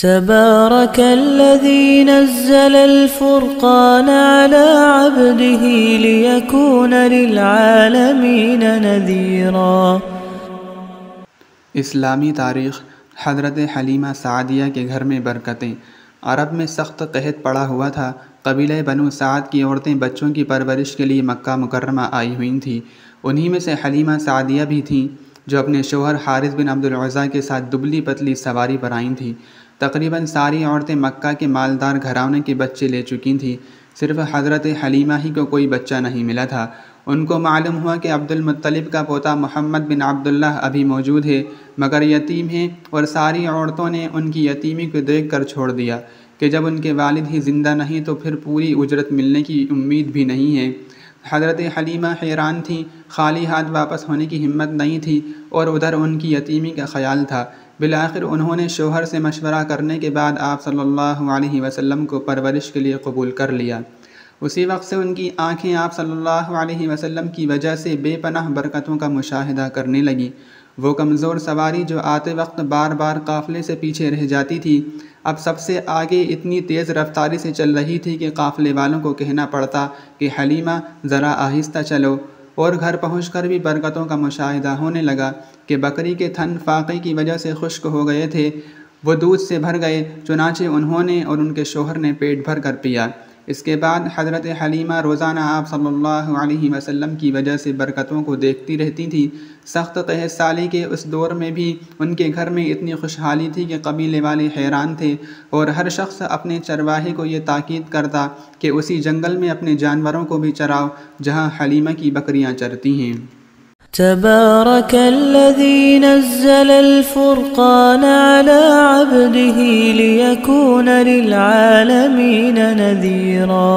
تبارك الذي نزل الفرقان على عبده ليكون للعالمين نذيرا۔ اسلامی تاریخ۔ حضرت حلیمہ سعدیہ کے گھر میں برکتیں۔ عرب میں سخت قحط پڑا ہوا تھا۔ قبیلہ بنو سعد کی عورتیں بچوں کی پرورش کے لیے مکہ مکرمہ آئی ہوئی تھیں۔ انہی میں سے حلیمہ سعدیہ بھی تھیں، جو اپنے شوہر حارث بن عبد العزیٰ کے ساتھ دبلی پتلی سواری پر آئی تھیں۔ تقریباً ساری عورتیں مکہ کے مالدار گھرانے کے بچے لے چکی تھیں۔ صرف حضرت حلیمہ ہی کو کوئی بچہ نہیں ملا تھا۔ ان کو معلوم ہوا کہ عبد المطلب کا پوتا محمد بن عبداللہ ابھی موجود ہے، مگر یتیم ہیں، اور ساری عورتوں نے ان کی یتیمی کو دیکھ کر چھوڑ دیا کہ جب ان کے والد ہی زندہ نہیں تو پھر پوری اجرت ملنے کی امید بھی نہیں ہے۔ حضرت حلیمہ حیران تھیں، خالی ہاتھ واپس ہونے کی ہمت نہیں تھی، اور ادھر ان کی یتیمی کا خیال تھا۔ بالآخر انہوں نے شوہر سے مشورہ کرنے کے بعد آپ صلی اللہ علیہ وسلم کو پرورش کے لیے قبول کر لیا۔ اسی وقت سے ان کی آنکھیں آپ صلی اللہ علیہ وسلم کی وجہ سے بے پناہ برکتوں کا مشاہدہ کرنے لگیں۔ وہ کمزور سواری جو آتے وقت بار بار قافلے سے پیچھے رہ جاتی تھی، اب سب سے آگے اتنی تیز رفتاری سے چل رہی تھی کہ قافلے والوں کو کہنا پڑتا کہ حلیمہ ذرا آہستہ چلو، اور گھر پہنچ کر بھی برکتوں کا مشاہدہ ہونے لگا کہ بکری کے تھن فاقے کی وجہ سے خشک ہو گئے تھے، وہ دودھ سے بھر گئے، چنانچہ انہوں نے اور ان کے شوہر نے پیٹ بھر کر پیا۔ اس کے بعد حضرت حلیمہ روزانہ آپ صلی اللہ علیہ وسلم کی وجہ سے برکتوں کو دیکھتی رہتی تھی۔ سخت قحط سالی کے اس دور میں بھی ان کے گھر میں اتنی خوشحالی تھی کہ قبیلے والے حیران تھے، اور ہر شخص اپنے چرواہے کو یہ تاکید کرتا کہ اسی جنگل میں اپنے جانوروں کو بھی چراؤ جہاں حلیمہ کی بکریاں چرتی ہیں۔ تبارك الذي نزل الفرقان على عبده ليكون للعالمين نذيرا۔